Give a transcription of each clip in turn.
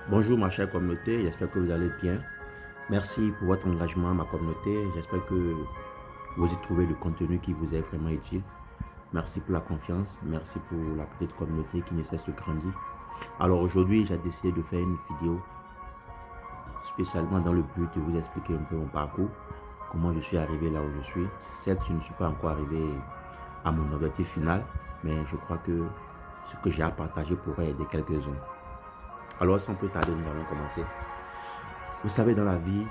Bonjour ma chère communauté, j'espère que vous allez bien. Merci pour votre engagement à ma communauté. J'espère que vous y trouvez le contenu qui vous est vraiment utile. Merci pour la confiance, merci pour la petite communauté qui ne cesse de grandir. Alors aujourd'hui, j'ai décidé de faire une vidéo spécialement dans le but de vous expliquer un peu mon parcours, comment je suis arrivé là où je suis. Certes, je ne suis pas encore arrivé à mon objectif final, mais je crois que ce que j'ai à partager pourrait aider quelques-uns. Alors sans plus tarder, nous allons commencer. Vous savez, dans la vie,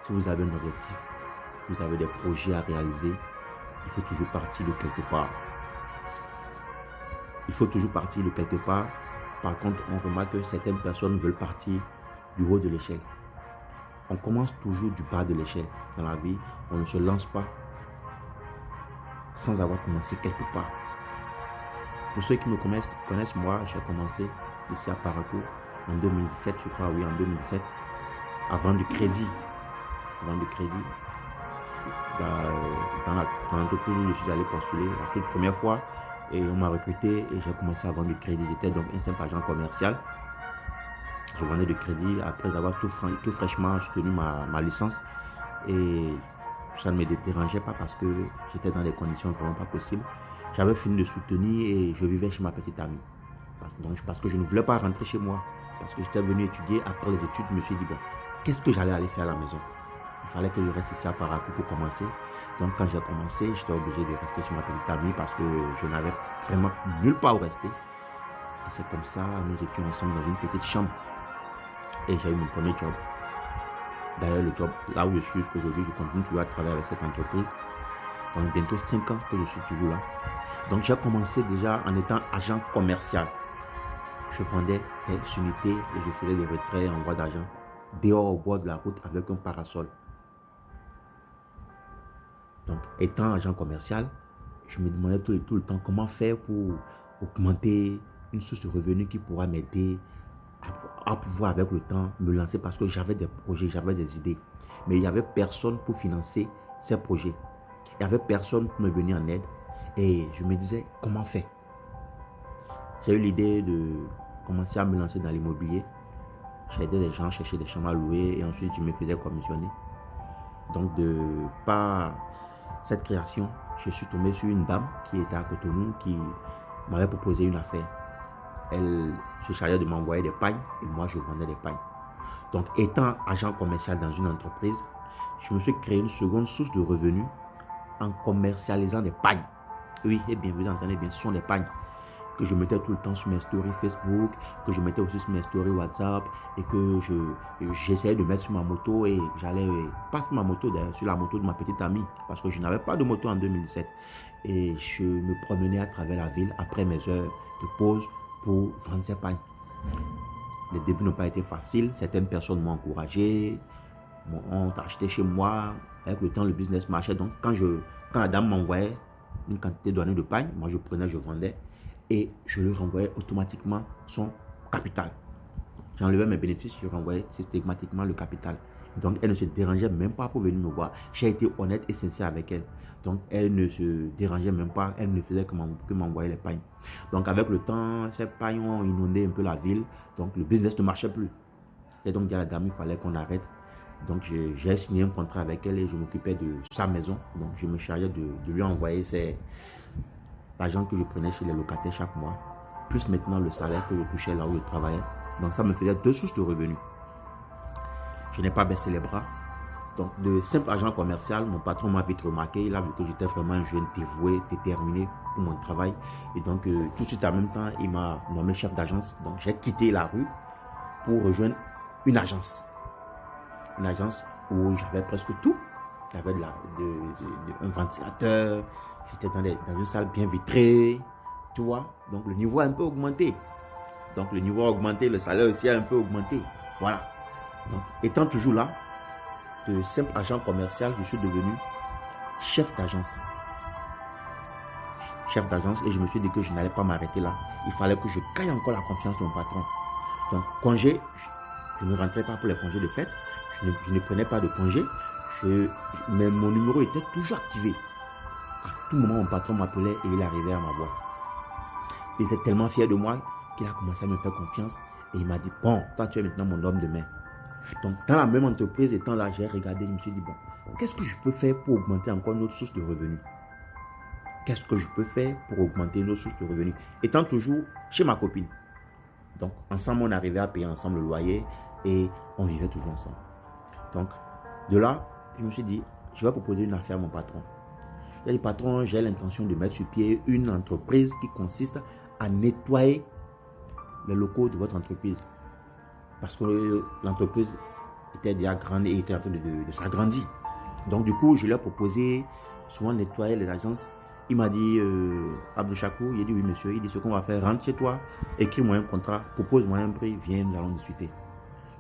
si vous avez un objectif, vous avez des projets à réaliser, il faut toujours partir de quelque part. Il faut toujours partir de quelque part. Par contre, on remarque que certaines personnes veulent partir du haut de l'échelle. On commence toujours du bas de l'échelle. Dans la vie, on ne se lance pas sans avoir commencé quelque part. Pour ceux qui me connaissent moi, j'ai commencé ici à Paracourt en 2017, je crois, oui, en 2017, avant du crédit. Avant du crédit. Dans l'entreprise où je suis allé postuler la toute première fois et on m'a recruté et j'ai commencé à vendre du crédit. J'étais donc un simple agent commercial. Je vendais du crédit après avoir tout fraîchement soutenu ma licence et ça ne me dérangeait pas parce que j'étais dans des conditions vraiment pas possibles. J'avais fini de soutenir et je vivais chez ma petite amie. Parce que je ne voulais pas rentrer chez moi. Parce que j'étais venu étudier. Après les études, je me suis dit, bon, qu'est-ce que j'allais aller faire à la maison? Il fallait que je reste ici à Paracourt pour commencer. Donc quand j'ai commencé, j'étais obligé de rester chez ma petite amie parce que je n'avais vraiment nulle part où rester. Et c'est comme ça, nous étions ensemble dans une petite chambre. Et j'ai eu mon premier job. D'ailleurs, le job, là où je suis jusqu'aujourd'hui, je continue toujours à travailler avec cette entreprise. Donc bientôt 5 ans que je suis toujours là. Donc j'ai commencé déjà en étant agent commercial. Je vendais des unités et je faisais des retraits en voie d'argent dehors au bord de la route avec un parasol. Donc, étant agent commercial, je me demandais tout le temps comment faire pour augmenter une source de revenus qui pourra m'aider à pouvoir avec le temps me lancer parce que j'avais des projets, j'avais des idées. Mais il n'y avait personne pour financer ces projets. Il n'y avait personne pour me venir en aide. Et je me disais, comment faire? J'ai eu l'idée de commencer à me lancer dans l'immobilier. J'aidais les gens à chercher des chambres à louer et ensuite je me faisais commissionner. Donc par cette création, je suis tombé sur une dame qui était à Cotonou qui m'avait proposé une affaire. Elle se chargeait de m'envoyer des pagnes et moi je vendais des pagnes. Donc étant agent commercial dans une entreprise, je me suis créé une seconde source de revenus en commercialisant des pagnes. Oui, et bien vous entendez bien, ce sont des pagnes que je mettais tout le temps sur mes stories Facebook, que je mettais aussi sur mes stories WhatsApp et que j'essayais de mettre sur ma moto et j'allais, pas sur ma moto d'ailleurs, sur la moto de ma petite amie parce que je n'avais pas de moto en 2017 et je me promenais à travers la ville après mes heures de pause pour vendre ces pagnes. Les débuts n'ont pas été faciles, certaines personnes m'ont encouragé, ont acheté chez moi, avec le temps le business marchait donc quand la dame m'envoyait une quantité donnée de pagnes, moi je prenais, je vendais et je lui renvoyais automatiquement son capital. J'enlevais mes bénéfices, je renvoyais systématiquement le capital. Donc, elle ne se dérangeait même pas pour venir me voir. J'ai été honnête et sincère avec elle. Donc, elle ne se dérangeait même pas. Elle ne faisait que m'envoyer les pagnes. Donc, avec le temps, ces pagnes ont inondé un peu la ville. Donc, le business ne marchait plus. J'ai donc dit à la dame, il fallait qu'on arrête. Donc, j'ai signé un contrat avec elle et je m'occupais de sa maison. Donc, je me chargeais de lui envoyer l'argent que je prenais chez les locataires chaque mois, plus maintenant le salaire que je touchais là où je travaillais. Donc ça me faisait deux sources de revenus. Je n'ai pas baissé les bras. Donc de simple agent commercial, mon patron m'a vite remarqué. Il a vu que j'étais vraiment un jeune dévoué, déterminé pour mon travail. Et donc tout de suite en même temps, il m'a nommé chef d'agence. Donc j'ai quitté la rue pour rejoindre une agence. Une agence où j'avais presque tout. J'avais un ventilateur. J'étais dans une salle bien vitrée, tu vois. Donc le niveau a un peu augmenté. Donc le niveau a augmenté, le salaire aussi a un peu augmenté. Voilà. Donc étant toujours là, de simple agent commercial, je suis devenu chef d'agence. Chef d'agence et je me suis dit que je n'allais pas m'arrêter là. Il fallait que je gagne encore la confiance de mon patron. Donc congé, je ne rentrais pas pour les congés de fête. Je ne prenais pas de congé. Mais mon numéro était toujours activé. À tout moment, mon patron m'appelait et il arrivait à ma boîte. Il était tellement fier de moi qu'il a commencé à me faire confiance Et il m'a dit, bon, toi, tu es maintenant mon homme de main. Donc, dans la même entreprise, étant là, j'ai regardé, je me suis dit, bon, qu'est-ce que je peux faire pour augmenter encore notre source de revenus? Qu'est-ce que je peux faire pour augmenter nos sources de revenus? Étant toujours chez ma copine. Donc, ensemble, on arrivait à payer ensemble le loyer et on vivait toujours ensemble. Donc, de là, je me suis dit, je vais proposer une affaire à mon patron. J'ai dit, patron, j'ai l'intention de mettre sur pied une entreprise qui consiste à nettoyer les locaux de votre entreprise. Parce que l'entreprise était déjà grande et était en train de s'agrandir. Donc, du coup, je lui ai proposé souvent nettoyer les agences. Il m'a dit, Abdou Chakou, il a dit, oui, monsieur. Il dit, ce qu'on va faire, rentre chez toi, écris-moi un contrat, propose-moi un prix, viens, nous allons discuter.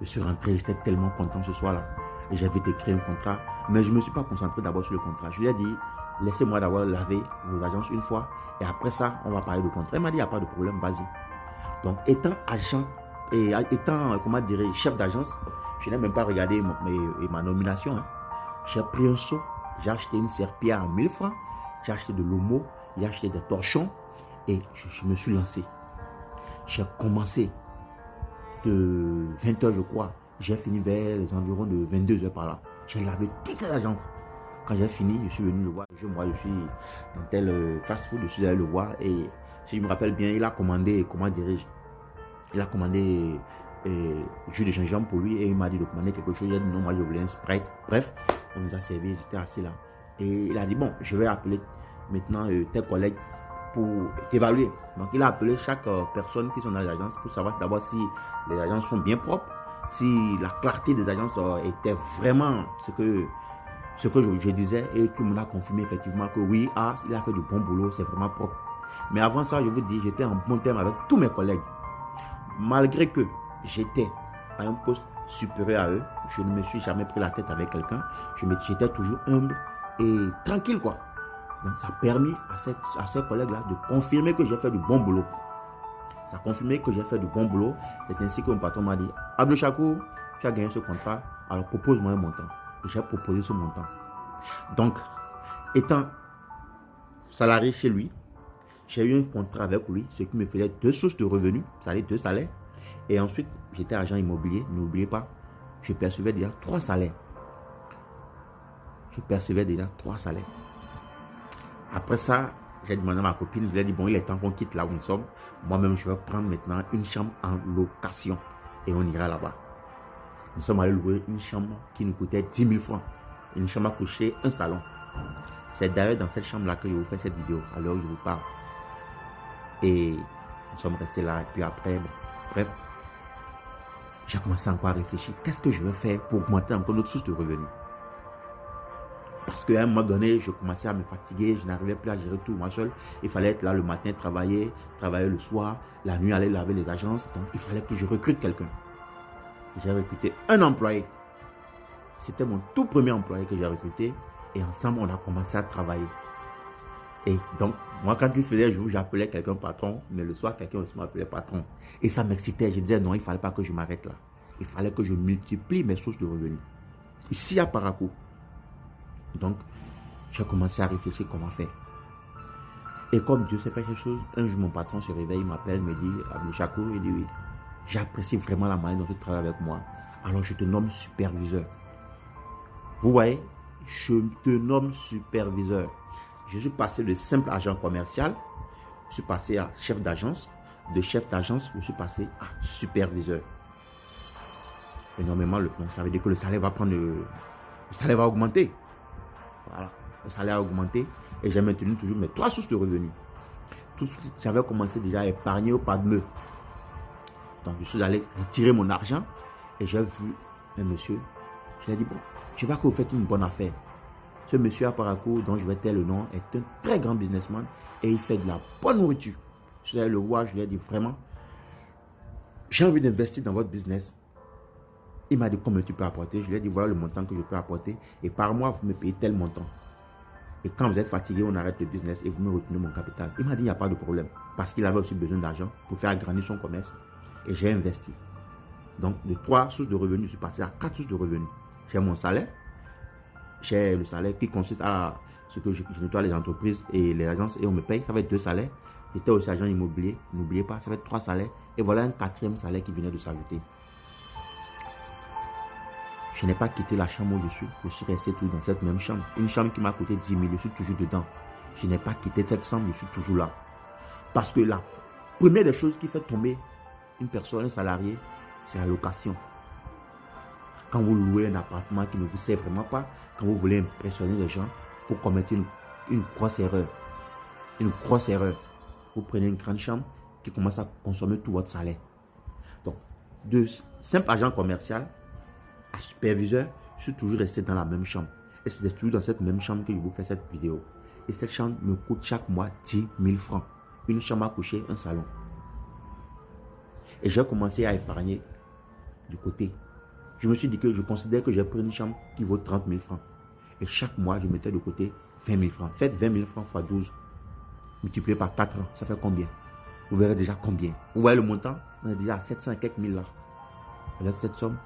Je suis rentré, j'étais tellement content ce soir-là. Et j'avais écrit un contrat, mais je ne me suis pas concentré d'abord sur le contrat. Je lui ai dit, laissez-moi d'abord laver vos agences une fois, et après ça, on va parler de contrat. Il m'a dit, il n'y a pas de problème, vas-y. Donc, étant agent, et étant, comment dire, chef d'agence, je n'ai même pas regardé ma nomination. Hein. J'ai pris un seau, j'ai acheté une serpillière à 1000 francs, j'ai acheté de l'homo, j'ai acheté des torchons, et je me suis lancé. J'ai commencé de 20h, je crois. J'ai fini vers les environs de 22h par là. J'ai lavé toutes les agences. Quand j'ai fini, je suis venu le voir. Moi, je suis dans tel fast-food, je suis allé le voir. Et si je me rappelle bien, il a commandé, comment dirais-je, il a commandé jus de gingembre pour lui. Et il m'a dit de commander quelque chose. Il a dit non, moi je voulais un Sprite. Bref, on nous a servi, j'étais assis là. Et il a dit bon, je vais appeler maintenant tes collègues pour t'évaluer. Donc il a appelé chaque personne qui sont dans l'agence pour savoir d'abord si les agences sont bien propres, si la clarté des agences était vraiment ce que je disais, et tout le monde a confirmé effectivement que oui, il a fait du bon boulot, c'est vraiment propre. Mais avant ça, je vous dis, j'étais en bon terme avec tous mes collègues. Malgré que j'étais à un poste supérieur à eux, je ne me suis jamais pris la tête avec quelqu'un, j'étais toujours humble et tranquille quoi. Donc ça a permis à ces collègues-là de confirmer que j'ai fait du bon boulot. Ça a confirmé que j'ai fait du bon boulot. C'est ainsi que mon patron m'a dit, Abdou Chakou, tu as gagné ce contrat, alors propose-moi un montant. Et j'ai proposé ce montant. Donc, étant salarié chez lui, j'ai eu un contrat avec lui, ce qui me faisait 2 sources de revenus, c'est-à-dire 2 salaires. Et ensuite, j'étais agent immobilier, n'oubliez pas, je percevais déjà 3 salaires. Je percevais déjà 3 salaires. Après ça, j'ai demandé à ma copine, je lui ai dit, bon, il est temps qu'on quitte là où nous sommes. Moi-même, je vais prendre maintenant une chambre en location et on ira là-bas. Nous sommes allés louer une chambre qui nous coûtait 10 000 francs. Une chambre à coucher, un salon. C'est d'ailleurs dans cette chambre-là que je vous fais cette vidéo, à l'heure où je vous parle. Et nous sommes restés là, et puis après, bon, bref, j'ai commencé encore à réfléchir. Qu'est-ce que je veux faire pour augmenter encore notre source de revenus? Parce qu'à un moment donné, je commençais à me fatiguer, je n'arrivais plus à gérer tout moi seul. Il fallait être là le matin, travailler le soir, la nuit aller laver les agences. Donc il fallait que je recrute quelqu'un. J'ai recruté un employé. C'était mon tout premier employé que j'ai recruté. Et ensemble, on a commencé à travailler. Et donc, moi, quand il faisait jour, j'appelais quelqu'un patron. Mais le soir, quelqu'un aussi m'appelait patron. Et ça m'excitait. Je disais non, il ne fallait pas que je m'arrête là. Il fallait que je multiplie mes sources de revenus. Ici à Parakou. Donc, j'ai commencé à réfléchir comment faire. Et comme Dieu sait faire quelque chose, un jour, mon patron se réveille, il m'appelle, me dit, Abdou Chakou, il dit oui, j'apprécie vraiment la manière dont tu travailles avec moi. Alors, je te nomme superviseur. Vous voyez, je te nomme superviseur. Je suis passé de simple agent commercial, je suis passé à chef d'agence. De chef d'agence, je suis passé à superviseur. Et normalement, ça veut dire que le salaire va prendre, le salaire va augmenter. Voilà, le salaire a augmenté et j'ai maintenu toujours mes 3 sources de revenus. Tout de suite, j'avais commencé déjà à épargner au pas de meu. Donc, je suis allé retirer mon argent et j'ai vu un monsieur. Je lui ai dit, bon, je vois que vous faites une bonne affaire. Ce monsieur à Parakou, dont je vais taire le nom, est un très grand businessman et il fait de la bonne nourriture. Je suis allé le voir, je lui ai dit, vraiment, j'ai envie d'investir dans votre business. Il m'a dit combien tu peux apporter. Je lui ai dit voilà le montant que je peux apporter. Et par mois, vous me payez tel montant. Et quand vous êtes fatigué, on arrête le business et vous me retenez mon capital. Il m'a dit il n'y a pas de problème. Parce qu'il avait aussi besoin d'argent pour faire grandir son commerce. Et j'ai investi. Donc de 3 sources de revenus, je suis passé à 4 sources de revenus. J'ai mon salaire. J'ai le salaire qui consiste à ce que je nettoie les entreprises et les agences et on me paye. Ça va être 2 salaires. J'étais aussi agent immobilier. N'oubliez pas, ça fait 3 salaires. Et voilà un 4e salaire qui venait de s'ajouter. Je n'ai pas quitté la chambre où je suis. Je suis resté toujours dans cette même chambre. Une chambre qui m'a coûté 10 000. Je suis toujours dedans. Je n'ai pas quitté cette chambre. Je suis toujours là. Parce que la première des choses qui fait tomber une personne, un salarié, c'est la location. Quand vous louez un appartement qui ne vous sert vraiment pas, quand vous voulez impressionner les gens pour commettre une grosse erreur. Une grosse erreur. Vous prenez une grande chambre qui commence à consommer tout votre salaire. Donc, de simple agent commercial à superviseur, je suis toujours resté dans la même chambre. Et c'est toujours dans cette même chambre que je vous fais cette vidéo. Et cette chambre me coûte chaque mois 10 000 francs. Une chambre à coucher, un salon. Et j'ai commencé à épargner du côté. Je me suis dit que je considère que j'ai pris une chambre qui vaut 30 000 francs. Et chaque mois, je mettais de côté 20 000 francs. Faites 20 000 francs x 12. Multiplié par 4 ans, ça fait combien? Vous verrez déjà combien. Vous voyez le montant? On est déjà à 700 et quelques mille là. Avec cette somme,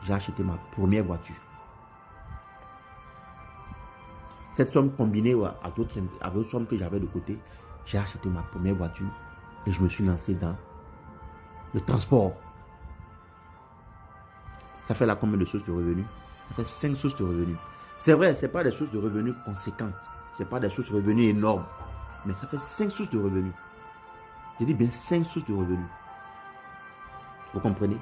j'ai acheté ma première voiture. Cette somme combinée à d'autres sommes que j'avais de côté, j'ai acheté ma première voiture et je me suis lancé dans le transport. Ça fait là combien de sources de revenus? Ça fait 5 sources de revenus. C'est vrai, ce n'est pas des sources de revenus conséquentes. Ce n'est pas des sources de revenus énormes. Mais ça fait 5 sources de revenus. Je dis bien 5 sources de revenus. Vous comprenez?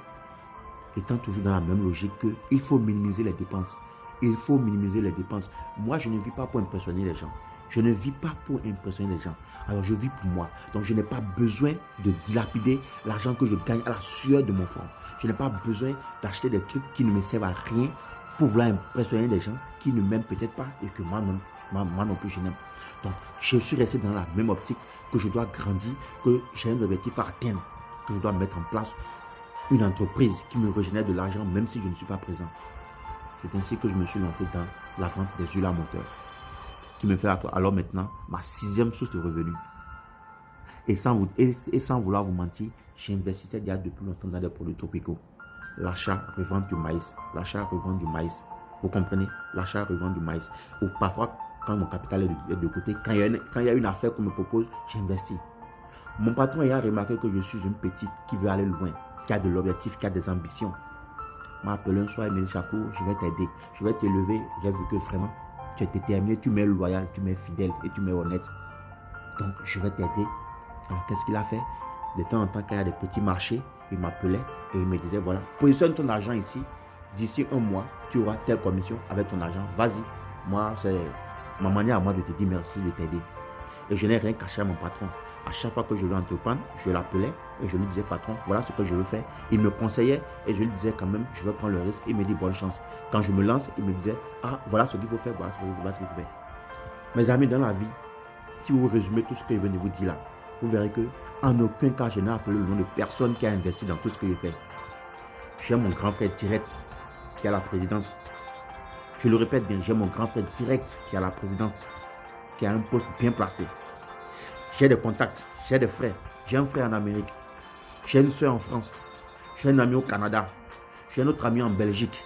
Étant toujours dans la même logique qu'il faut minimiser les dépenses. Il faut minimiser les dépenses. Moi, je ne vis pas pour impressionner les gens. Je ne vis pas pour impressionner les gens. Alors, je vis pour moi. Donc, je n'ai pas besoin de dilapider l'argent que je gagne à la sueur de mon front. Je n'ai pas besoin d'acheter des trucs qui ne me servent à rien pour vouloir impressionner les gens qui ne m'aiment peut-être pas et que moi non plus je n'aime. Donc, je suis resté dans la même optique que je dois grandir, que j'ai un objectif à atteindre, que je dois mettre en place une entreprise qui me régénère de l'argent même si je ne suis pas présent. C'est ainsi que je me suis lancé dans la vente des huiles à moteur, qui me fait alors maintenant ma 6e source de revenus. Et sans vouloir vous mentir, j'investissais déjà depuis longtemps dans des produits tropicaux. L'achat-revente du maïs. L'achat-revente du maïs. Vous comprenez? L'achat-revente du maïs. Ou parfois, quand mon capital est de côté, quand il y a une affaire qu'on me propose, j'investis. Mon patron ayant remarqué que je suis une petite qui veut aller loin, qui a de l'objectif, qui a des ambitions, m'a appelé un soir et m'a dit: Chapeau, je vais t'aider, je vais t'élever. J'ai vu que vraiment, tu es déterminé, tu m'es loyal, tu m'es fidèle et tu m'es honnête. Donc, je vais t'aider. Alors, qu'est-ce qu'il a fait? De temps en temps, quand il y a des petits marchés, il m'appelait et il me disait: voilà, positionne ton argent ici. D'ici un mois, tu auras telle commission avec ton argent. Vas-y. Moi, c'est ma manière à moi de te dire merci, de t'aider. Et je n'ai rien caché à mon patron. À chaque fois que je veux entreprendre, je l'appelais et je lui disais: patron, voilà ce que je veux faire. Il me conseillait et je lui disais quand même: je vais prendre le risque. Il me dit: bonne chance. Quand je me lance, il me disait: ah, voilà ce qu'il faut faire, voilà ce qu'il faut faire. Mes amis, dans la vie, si vous résumez tout ce que je viens de vous dire là, vous verrez que en aucun cas je n'ai appelé le nom de personne qui a investi dans tout ce que je fais. J'ai mon grand frère direct qui a la présidence. Je le répète bien, j'ai mon grand frère direct qui a la présidence, qui a un poste bien placé. J'ai des contacts, j'ai des frères. J'ai un frère en Amérique. J'ai une soeur en France. J'ai un ami au Canada. J'ai un autre ami en Belgique.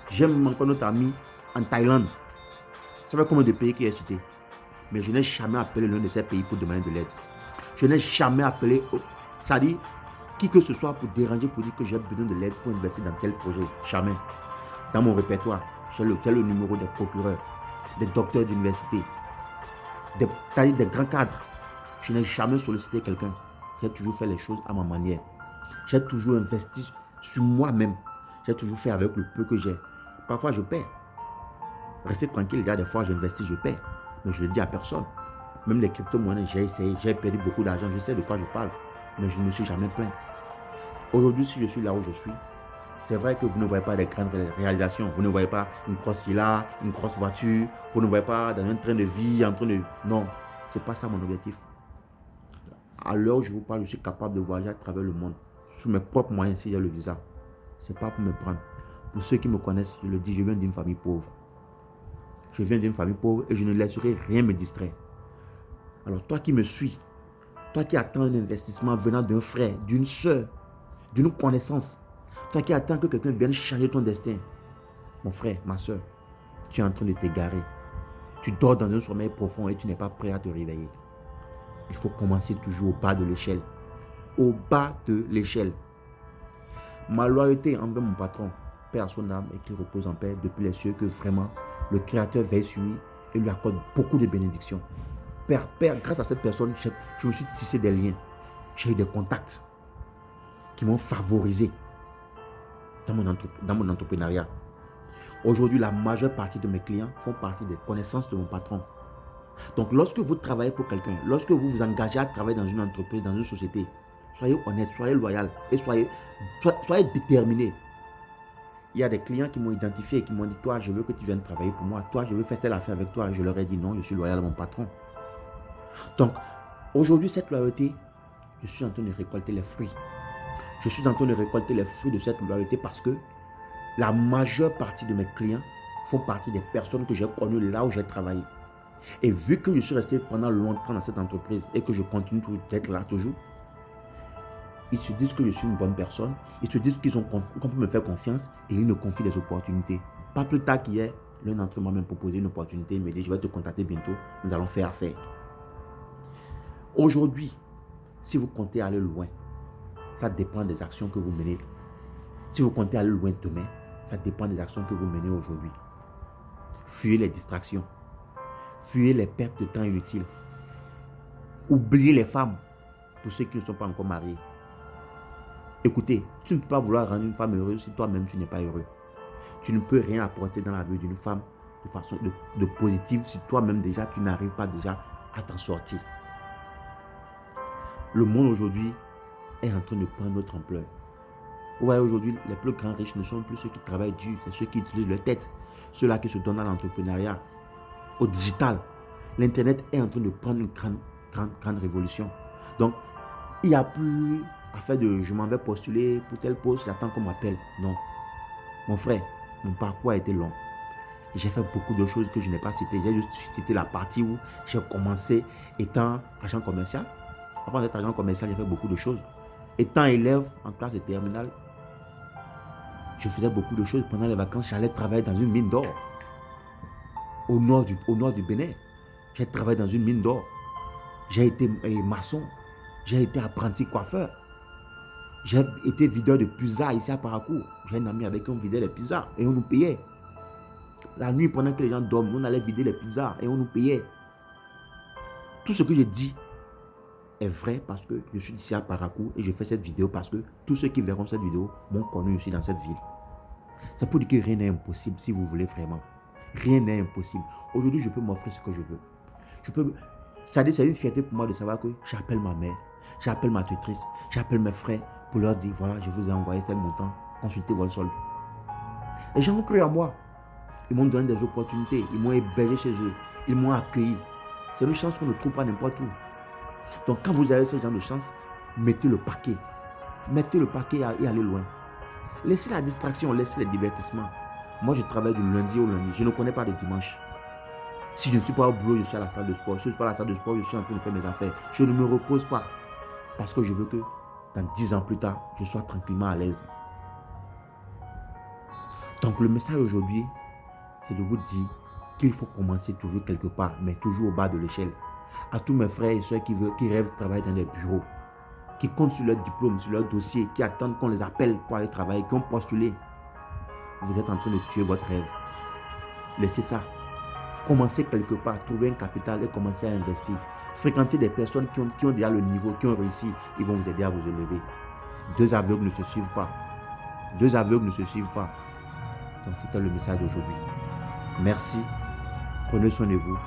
J'ai encore un autre ami en Thaïlande. Ça fait combien de pays qui est cité? Mais je n'ai jamais appelé l'un de ces pays pour demander de l'aide. Je n'ai jamais appelé, c'est-à-dire qui que ce soit pour déranger, pour dire que j'ai besoin de l'aide pour investir dans tel projet. Jamais. Dans mon répertoire, j'ai le numéro des procureurs, des docteurs d'université, des grands cadres. Je n'ai jamais sollicité quelqu'un. J'ai toujours fait les choses à ma manière. J'ai toujours investi sur moi-même. J'ai toujours fait avec le peu que j'ai. Parfois, je perds. Restez tranquille, il y a des fois, j'investis, je perds. Mais je ne le dis à personne. Même les crypto-monnaies, j'ai essayé, j'ai perdu beaucoup d'argent. Je sais de quoi je parle. Mais je ne me suis jamais plaint. Aujourd'hui, si je suis là où je suis, c'est vrai que vous ne voyez pas des grandes réalisations. Vous ne voyez pas une grosse villa, une grosse voiture. Vous ne voyez pas dans un train de vie, en train de... Non, ce n'est pas ça mon objectif. À l'heure où je vous parle, je suis capable de voyager à travers le monde. Sous mes propres moyens, si j'ai le visa. Ce n'est pas pour me prendre. Pour ceux qui me connaissent, je le dis, je viens d'une famille pauvre. Je viens d'une famille pauvre et je ne laisserai rien me distraire. Alors toi qui me suis, toi qui attends un investissement venant d'un frère, d'une soeur, d'une connaissance, toi qui attends que quelqu'un vienne changer ton destin, mon frère, ma soeur, tu es en train de t'égarer. Tu dors dans un sommeil profond et tu n'es pas prêt à te réveiller. il faut commencer toujours au bas de l'échelle. Au bas de l'échelle. Ma loyauté envers mon patron, paix à son âme et qu'il repose en paix depuis les cieux, que vraiment le Créateur veille sur lui et lui accorde beaucoup de bénédictions. Père, grâce à cette personne, je me suis tissé des liens. J'ai eu des contacts qui m'ont favorisé dans mon entrepreneuriat. Aujourd'hui, la majeure partie de mes clients font partie des connaissances de mon patron. Donc, lorsque vous travaillez pour quelqu'un, lorsque vous vous engagez à travailler dans une entreprise, dans une société, soyez honnête, soyez loyal et soyez déterminé. Il y a des clients qui m'ont identifié et qui m'ont dit, toi, je veux que tu viennes travailler pour moi. Toi, je veux faire telle affaire avec toi. Je leur ai dit non, je suis loyal à mon patron. Donc, aujourd'hui, cette loyauté, je suis en train de récolter les fruits. Je suis en train de récolter les fruits de cette loyauté parce que la majeure partie de mes clients font partie des personnes que j'ai connues là où j'ai travaillé. Et vu que je suis resté pendant longtemps dans cette entreprise et que je continue d'être là toujours, ils se disent que je suis une bonne personne, ils se disent qu'on peut me faire confiance et ils me confient des opportunités. Pas plus tard qu'hier, l'un d'entre eux m'a même proposé une opportunité, il me dit, je vais te contacter bientôt, nous allons faire affaire. Aujourd'hui, si vous comptez aller loin, ça dépend des actions que vous menez. Si vous comptez aller loin demain, ça dépend des actions que vous menez aujourd'hui. Fuyez les distractions. Fuyez les pertes de temps inutiles. Oubliez les femmes pour ceux qui ne sont pas encore mariés. Écoutez, tu ne peux pas vouloir rendre une femme heureuse si toi-même tu n'es pas heureux. Tu ne peux rien apporter dans la vie d'une femme de façon de positive si toi-même déjà tu n'arrives pas déjà à t'en sortir. Le monde aujourd'hui est en train de prendre notre ampleur. Vous voyez, aujourd'hui, les plus grands riches ne sont plus ceux qui travaillent dur, c'est ceux qui utilisent leur tête, ceux-là qui se donnent à l'entrepreneuriat, au digital. L'Internet est en train de prendre une grande révolution. Donc, il n'y a plus à faire de je m'en vais postuler pour tel poste, j'attends qu'on m'appelle. Non. Mon frère, mon parcours a été long. J'ai fait beaucoup de choses que je n'ai pas citées. J'ai juste cité la partie où j'ai commencé étant agent commercial. Avant d'être agent commercial, j'ai fait beaucoup de choses. Étant élève en classe de terminale, je faisais beaucoup de choses. Pendant les vacances, j'allais travailler dans une mine d'or. Au nord du Bénin. J'ai travaillé dans une mine d'or. J'ai été maçon. J'ai été apprenti coiffeur. J'ai été videur de pizza ici à Paracourt. J'ai un ami avec qui on vidait les pizzas et on nous payait. La nuit, pendant que les gens dorment, on allait vider les pizzas et on nous payait. Tout ce que je dis est vrai parce que je suis ici à Paracourt et je fais cette vidéo parce que tous ceux qui verront cette vidéo m'ont connu ici dans cette ville. C'est pour dire que rien n'est impossible si vous voulez vraiment. Rien n'est impossible. Aujourd'hui, je peux m'offrir ce que je veux. C'est-à-dire, c'est une fierté pour moi de savoir que j'appelle ma mère, j'appelle ma tutrice, j'appelle mes frères pour leur dire, voilà, je vous ai envoyé tel montant, consultez votre solde. Les gens ont cru à moi. Ils m'ont donné des opportunités, ils m'ont hébergé chez eux, ils m'ont accueilli. C'est une chance qu'on ne trouve pas n'importe où. Donc, quand vous avez ce genre de chance, mettez le paquet. Mettez le paquet et allez loin. Laissez la distraction, laissez les divertissements. Moi, je travaille du lundi au lundi. Je ne connais pas de dimanche. Si je ne suis pas au boulot, je suis à la salle de sport. Si je ne suis pas à la salle de sport, je suis en train de faire mes affaires. Je ne me repose pas. Parce que je veux que dans 10 ans plus tard, je sois tranquillement à l'aise. Donc, le message aujourd'hui, c'est de vous dire qu'il faut commencer toujours quelque part, mais toujours au bas de l'échelle. À tous mes frères et soeurs qui rêvent de travailler dans des bureaux, qui comptent sur leur diplôme, sur leur dossier, qui attendent qu'on les appelle pour aller travailler, qui ont postulé. Vous êtes en train de tuer votre rêve. Laissez ça. Commencez quelque part, trouvez un capital et commencez à investir. Fréquentez des personnes qui ont déjà le niveau, qui ont réussi, ils vont vous aider à vous élever. Deux aveugles ne se suivent pas. Deux aveugles ne se suivent pas. Donc c'était le message d'aujourd'hui. Merci. Prenez soin de vous.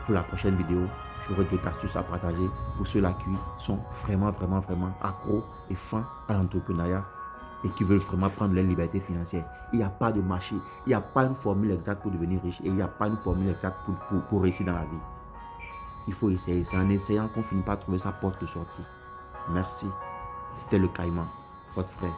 Pour la prochaine vidéo, j'aurai des astuces à partager pour ceux-là qui sont vraiment accros et fins à l'entrepreneuriat et qui veulent vraiment prendre leur liberté financière. Il n'y a pas de marché, il n'y a pas une formule exacte pour devenir riche et il n'y a pas une formule exacte pour réussir dans la vie. Il faut essayer. C'est en essayant qu'on finit par trouver sa porte de sortie. Merci. C'était le Caïman, votre frère.